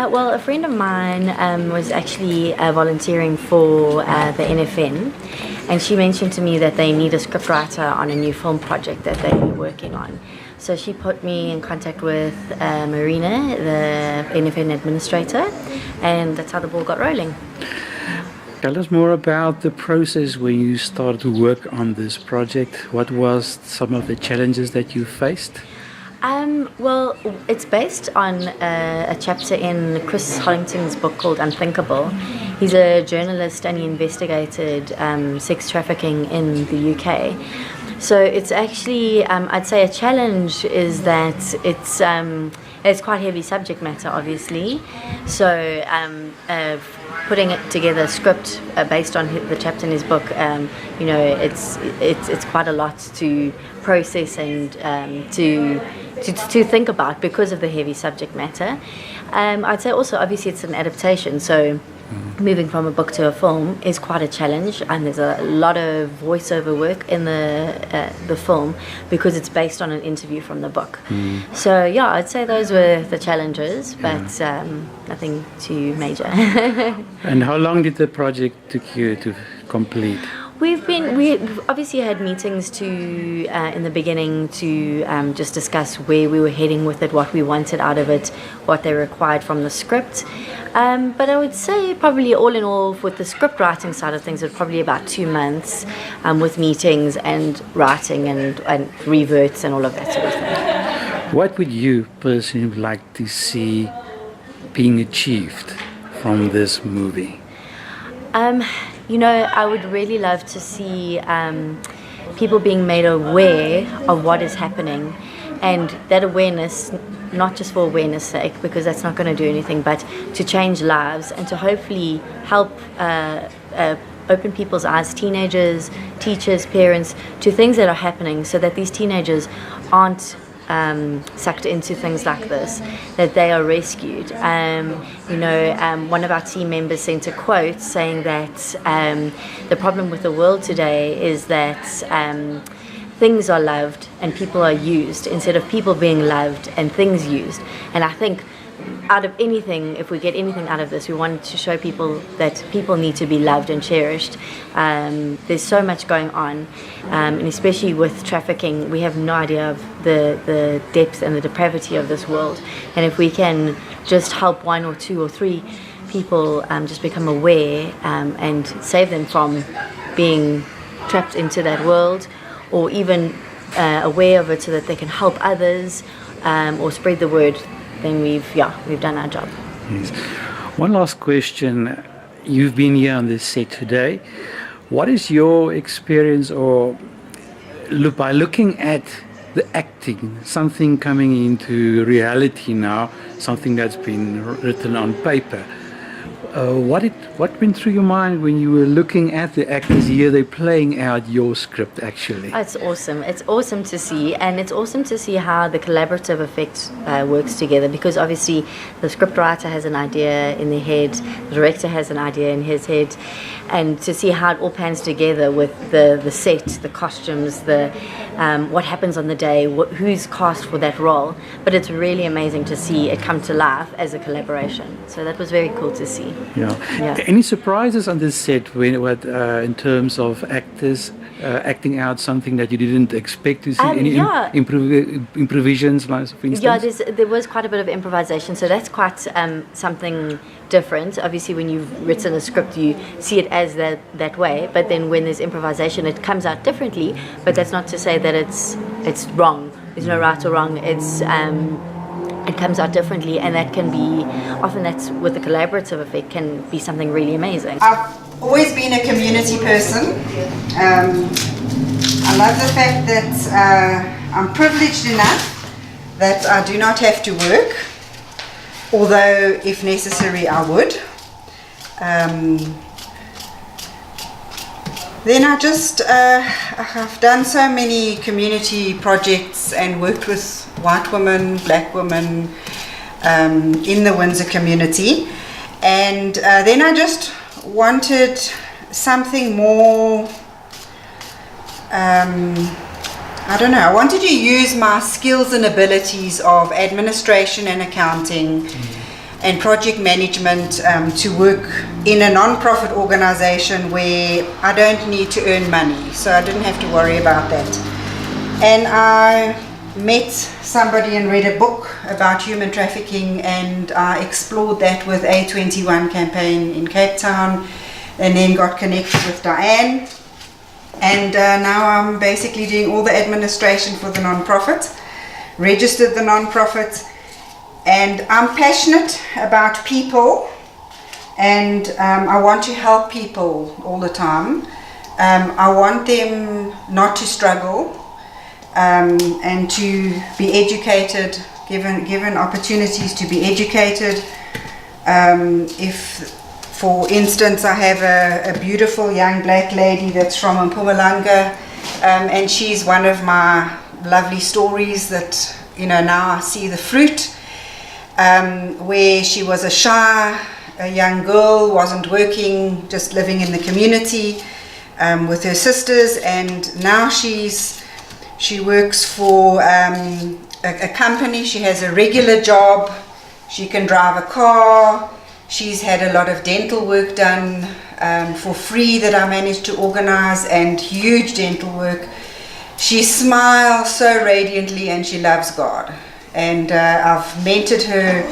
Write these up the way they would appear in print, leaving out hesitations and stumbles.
Well, a friend of mine was actually volunteering for the NFN, and she mentioned to me that they need a scriptwriter on a new film project that they're working on. So she put me in contact with Marina, the NFN administrator, and that's how the ball got rolling. Tell us more about the process when you started to work on this project. What was some of the challenges that you faced? Well, it's based on a chapter in Chris Hollington's book called Unthinkable. He's a journalist and he investigated sex trafficking in the UK. So it's actually, I'd say a challenge is that it's quite heavy subject matter, obviously. So putting it together a script based on the chapter in his book, it's quite a lot to process and to think about because of the heavy subject matter. I'd say also, obviously, it's an adaptation, so moving from a book to a film is quite a challenge, and there's a lot of voiceover work in the film because it's based on an interview from the book. So yeah, I'd say those were the challenges, but nothing too major. And how long did the project took you to complete? We obviously had meetings to in the beginning to just discuss where we were heading with it, what we wanted out of it, what they required from the script. But I would say probably all in all, with the script writing side of things, it was probably about 2 months with meetings and writing and reverts and all of that sort of thing. What would you personally like to see being achieved from this movie? I would really love to see people being made aware of what is happening, and that awareness, not just for awareness sake, because that's not going to do anything, but to change lives and to hopefully help open people's eyes, teenagers, teachers, parents, to things that are happening, so that these teenagers aren't sucked into things like this, that they are rescued. One of our team members sent a quote saying that the problem with the world today is that things are loved and people are used instead of people being loved and things used. And I think out of anything, if we get anything out of this, we want to show people that people need to be loved and cherished. There's so much going on, and especially with trafficking, we have no idea of the depth and the depravity of this world. And if we can just help 1 or 2 or 3 people just become aware and save them from being trapped into that world, or even aware of it so that they can help others or spread the word, then we've done our job. Yes. One last question. You've been here on this set today. What is your experience, or by looking at the acting, something coming into reality now, something that's been written on paper? What went through your mind when you were looking at the actors here? They're playing out your script, actually. It's awesome. It's awesome to see, and it's awesome to see how the collaborative effect works together, because obviously the scriptwriter has an idea in their head, the director has an idea in his head, and to see how it all pans together with the set, the costumes, what happens on the day, who's cast for that role. But it's really amazing to see it come to life as a collaboration. So that was very cool to see. Yeah. Any surprises on this set in terms of actors acting out something that you didn't expect to see? Any improvisations, like, for instance? Yeah, there was quite a bit of improvisation, so that's quite something different. Obviously, when you've written a script, you see it as that way, but then when there's improvisation, it comes out differently. But that's not to say that it's wrong. There's no right or wrong. It comes out differently, and that can be, often that's with the collaborative effect, can be something really amazing. I've always been a community person. I love the fact that I'm privileged enough that I do not have to work, although if necessary I would. Then I've done so many community projects and worked with white women, black women in the Windsor community, and then I just wanted something more, I wanted to use my skills and abilities of administration and accounting and project management to work in a non-profit organization where I don't need to earn money, so I didn't have to worry about that. And I met somebody and read a book about human trafficking, and I explored that with A21 campaign in Cape Town, and then got connected with Diane, and now I'm basically doing all the administration for the non-profit, registered the non-profit, and I'm passionate about people, and I want to help people all the time. I want them not to struggle, and to be educated, given opportunities to be educated. If, for instance, I have a beautiful young black lady that's from Mpumalanga, and she's one of my lovely stories that, now I see the fruit, where she was a young girl, wasn't working, just living in the community with her sisters, and now she works for a company. She has a regular job, she can drive a car, she's had a lot of dental work done for free that I managed to organize, and huge dental work. She smiles so radiantly, and she loves God, and I've mentored her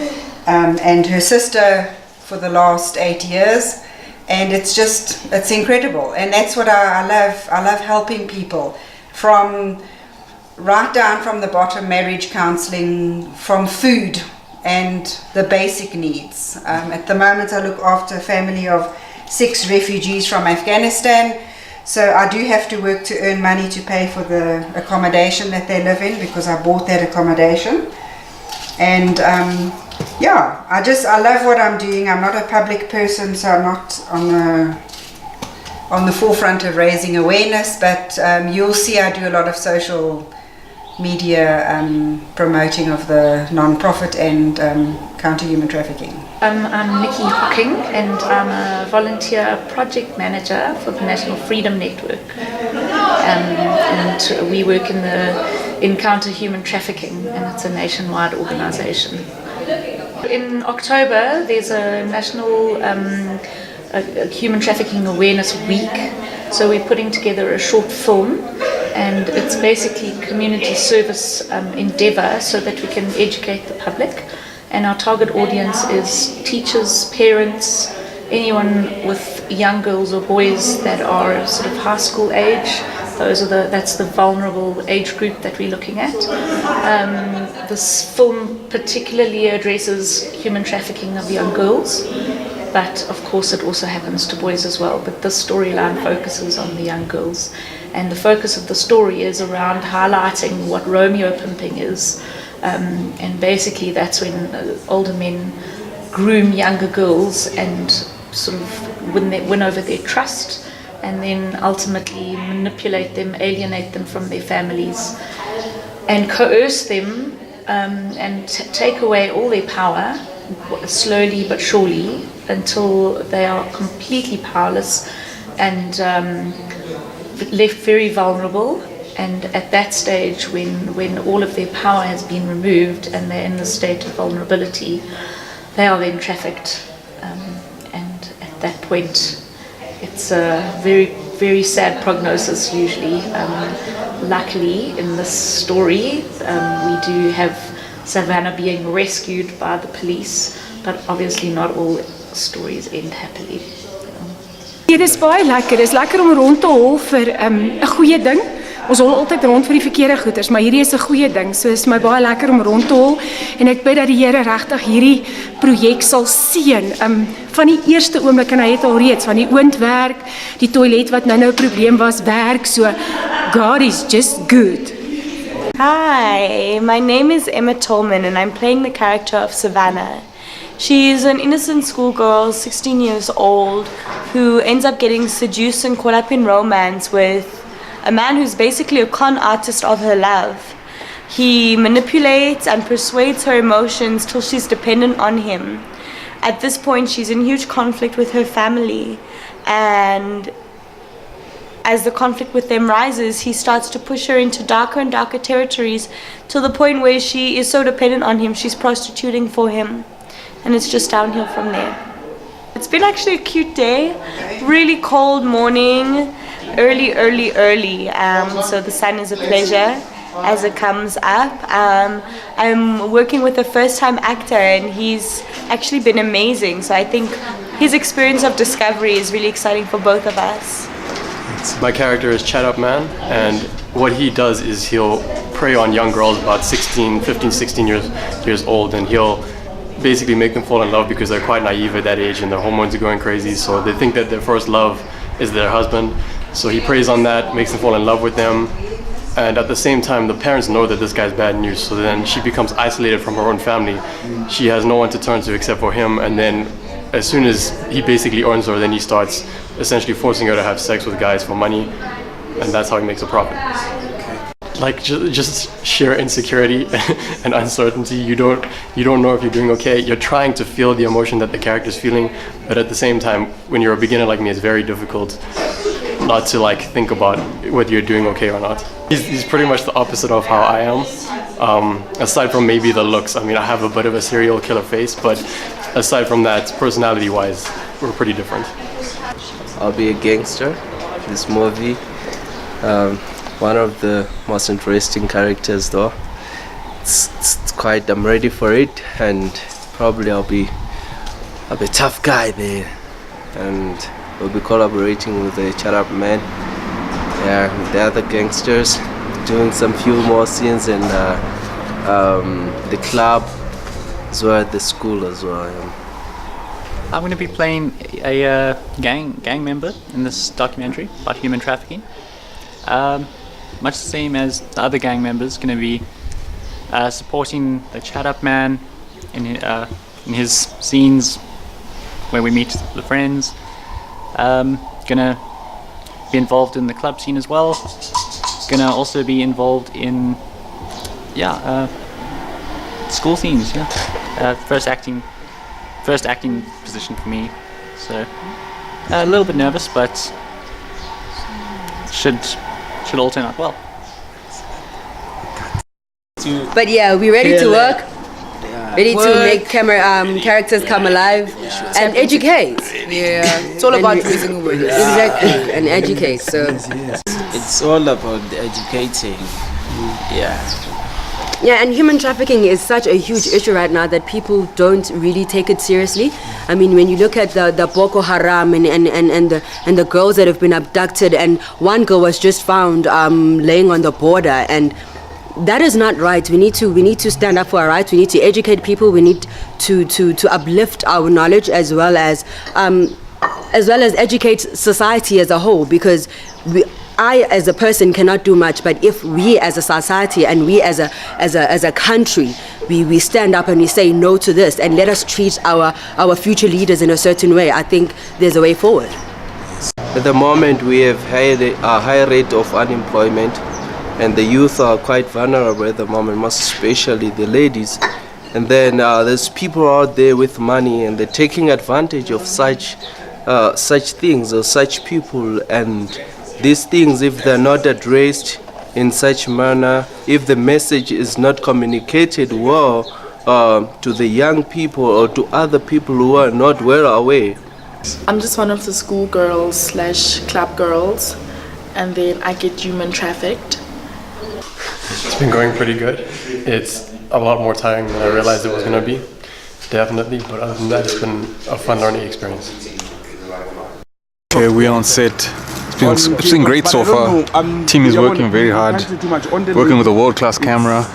and her sister for the last 8 years, and it's incredible. And that's what I love helping people, from right down from the bottom, marriage counseling, from food and the basic needs. At the moment I look after a family of 6 refugees from Afghanistan, so I do have to work to earn money to pay for the accommodation that they live in, because I bought that accommodation. And I love what I'm doing. I'm not a public person, so I'm not on the forefront of raising awareness, but you'll see I do a lot of social media promoting of the non-profit and counter human trafficking. I'm Nikki Hocking, and I'm a volunteer project manager for the National Freedom Network, and we work in counter human trafficking, and it's a nationwide organisation. In October there's a national a human trafficking awareness week, so we're putting together a short film, and it's basically community service endeavour so that we can educate the public. And our target audience is teachers, parents, anyone with young girls or boys that are sort of high school age. That's the vulnerable age group that we're looking at. This film particularly addresses human trafficking of young girls, but of course it also happens to boys as well. But this storyline focuses on the young girls, and the focus of the story is around highlighting what Romeo pimping is, and basically that's when older men groom younger girls and sort of win over their trust, and then ultimately manipulate them, alienate them from their families, and coerce them and take away all their power, slowly but surely, until they are completely powerless and left very vulnerable. And at that stage, when all of their power has been removed and they're in the state of vulnerability, they are then trafficked. And at that point, it's a very, very sad prognosis usually. Luckily, in this story, we do have Savannah being rescued by the police, but obviously not all stories end happily. Dit is baie lekker. Dit is lekker om rond te hol vir 'n goeie ding. Ons hol altyd rond vir die verkeerde goeders, maar hierdie is 'n goeie ding. So is my baie lekker om rond te hol, en ek bid dat die Here regtig hierdie projek sal seën. Van die eerste oomblik, en hy het al reeds van die oond werk, die toilet wat nou 'n probleem was, werk. So God is just good. Hi, my name is Emma Tolman, and I'm playing the character of Savannah. She's an innocent schoolgirl, 16 years old, who ends up getting seduced and caught up in romance with a man who's basically a con artist of her love. He manipulates and persuades her emotions till she's dependent on him. At this point, she's in huge conflict with her family, and as the conflict with them rises, he starts to push her into darker and darker territories, to the point where she is so dependent on him, she's prostituting for him. and it's just downhill from there. It's been actually a cute day, really cold morning, early, so the sun is a pleasure as it comes up. I'm working with a first-time actor, and he's actually been amazing, so I think his experience of discovery is really exciting for both of us. My character is Jath Man, and what he does is he'll prey on young girls about 15, 16 years old, and he'll basically make them fall in love because they're quite naive at that age and their hormones are going crazy, so they think that their first love is their husband. So he preys on that, makes them fall in love with them, and at the same time the parents know that this guy's bad news, so then she becomes isolated from her own family. She has no one to turn to except for him, and then as soon as he basically earns her, then he starts essentially forcing her to have sex with guys for money, and that's how he makes a profit. Like just sheer insecurity and uncertainty. You don't know if you're doing okay. You're trying to feel the emotion that the character's feeling, but at the same time, when you're a beginner like me, it's very difficult not to like think about whether you're doing okay or not. He's pretty much the opposite of how I am. Aside from maybe the looks, I mean, I have a bit of a serial killer face, but aside from that, personality-wise, we're pretty different. I'll be a gangster in this movie. One of the most interesting characters, though. It's quite. I'm ready for it, and probably I'll be a tough guy there, and we'll be collaborating with the Jath Man. Yeah, with the other gangsters, doing some few more scenes in the club as well as the school as well. I'm going to be playing a gang member in this documentary about human trafficking. Much the same as the other gang members, going to be supporting the Jath Man in his scenes where we meet the friends. Going to be involved in the club scene as well. Going to also be involved in school scenes. First acting position for me, so a little bit nervous, but should all turn out well. But yeah, we're ready to work, ready to make characters come alive and educate. Yeah, it's all about raising awareness. Exactly, and educate. So it's all about educating. Yeah, and human trafficking is such a huge issue right now that people don't really take it seriously. I mean, when you look at the Boko Haram and the girls that have been abducted, and one girl was just found laying on the border, and that is not right. We need to stand up for our rights. We need to educate people. We need to uplift our knowledge as well as educate society as a whole, because I as a person cannot do much, but if we as a society and we as a country, we stand up and we say no to this, and let us treat our future leaders in a certain way, I think there's a way forward. At the moment we have a high rate of unemployment, and the youth are quite vulnerable at the moment, most especially the ladies. And then there's people out there with money, and they're taking advantage of such things or such people. And these things, if they're not addressed in such manner, if the message is not communicated well to the young people or to other people who are not well aware. I'm just one of the school girls / club girls, and then I get human trafficked. It's been going pretty good. It's a lot more tiring than I realized it was going to be, definitely, but other than that, it's been a fun learning experience. Okay, we're on set. It's been great so far. Team is working very hard, working with a world-class camera.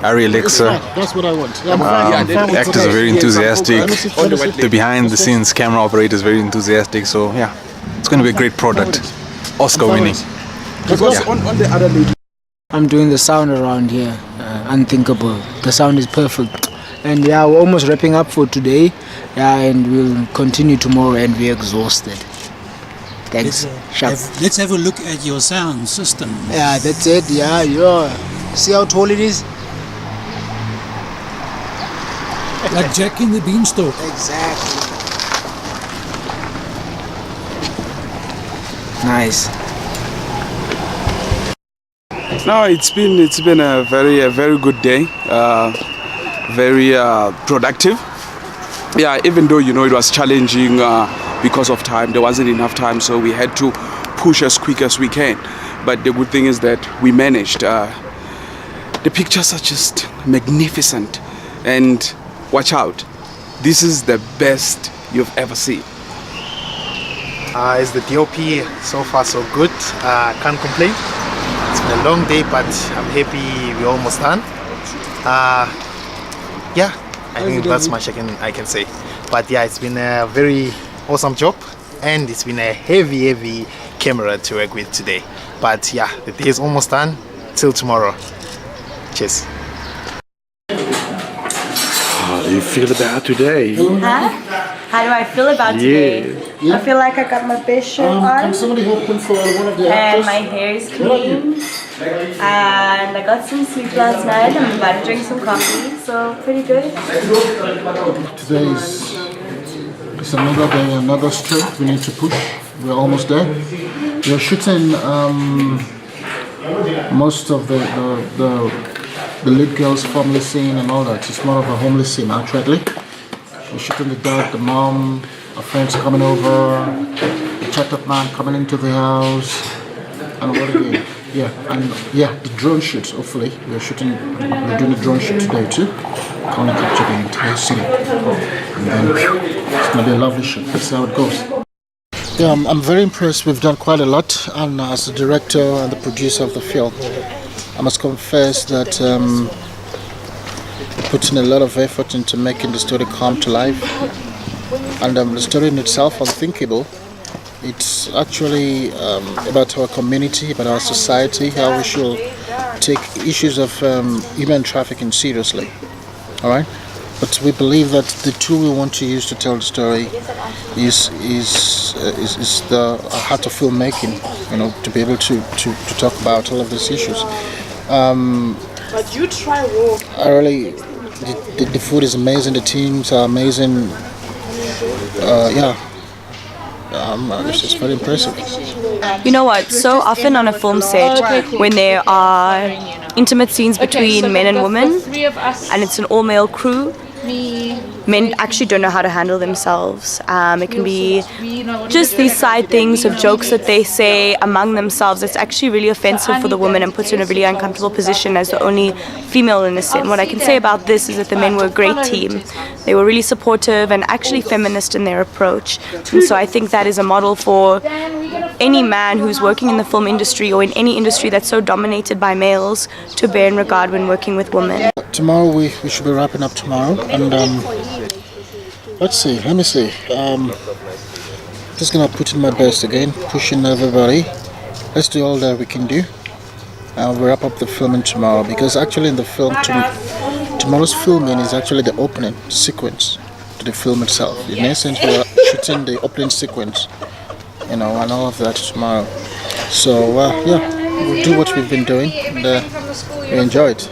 Ari Alexa. That's what I want. The actors are very enthusiastic. The behind-the-scenes camera operator is very enthusiastic. So yeah, it's going to be a great product. Oscar winning. I'm doing the sound around here. Unthinkable. The sound is perfect. And yeah, we're almost wrapping up for today. Yeah, and we'll continue tomorrow, and we're exhausted. Thanks. Let's have a look at your sound system. Yeah, that's it. Yeah. See how tall it is? Like Jack in the Beanstalk. Exactly. Nice. No, it's been a very good day. Very productive. yeah, even though, you know, it was challenging because of time, there wasn't enough time, so we had to push as quick as we can. But the good thing is that we managed. The pictures are just magnificent, and watch out, this is the best you've ever seen. As the DOP, so far so good. Can't complain. It's been a long day, but I'm happy we're almost done. Yeah, I think that's much I can say. But yeah, it's been a very awesome job, and it's been a heavy camera to work with today. But yeah, the day is almost done. Till tomorrow. Cheers. How do you feel about today? Huh? How do I feel about today? I feel like I got my best shirt on. Can somebody open for one of the and my hair is clean. And I got some sleep last night. I'm about to drink some coffee, so pretty good. Today is another day, another strength we need to push. We're almost there. We're shooting most of the lead girls' family scene and all that. It's more of a homely scene actually. We're shooting the dad, the mom, our friends coming over, the chat-up man coming into the house, and what again? The drone shoot. Hopefully, we're doing a drone shoot today too. Going to capture the entire scene, and then it's gonna be a lovely shoot. Let's see how it goes. Yeah, I'm very impressed. We've done quite a lot, and as the director and the producer of the film, I must confess that putting a lot of effort into making the story come to life. And the story in itself, Unthinkable, it's actually about our community, about our society, how we should take issues of human trafficking seriously. All right? But we believe that the tool we want to use to tell the story is the heart of filmmaking, you know, to be able to talk about all of these issues. But you try walk. I really, the food is amazing, the teams are amazing. It's very impressive. You know what? So often on a film set, when there are intimate scenes between men and women, and it's an all-male crew, men actually don't know how to handle themselves. It can be just these side things of jokes that they say among themselves. It's actually really offensive for the woman and puts her in a really uncomfortable position as the only female in the scene. What I can say about this is that the men were a great team. They were really supportive and actually feminist in their approach. And so I think that is a model for any man who's working in the film industry or in any industry that's so dominated by males to bear in regard when working with women. Tomorrow we should be wrapping up tomorrow, and let me see. Just gonna put in my best again, pushing everybody. Let's do all that we can do. We'll wrap up the filming tomorrow, because actually in the film tomorrow's filming is actually the opening sequence to the film itself. In essence, we are shooting the opening sequence, you know, and all of that tomorrow. So we'll do what we've been doing, and we enjoy it.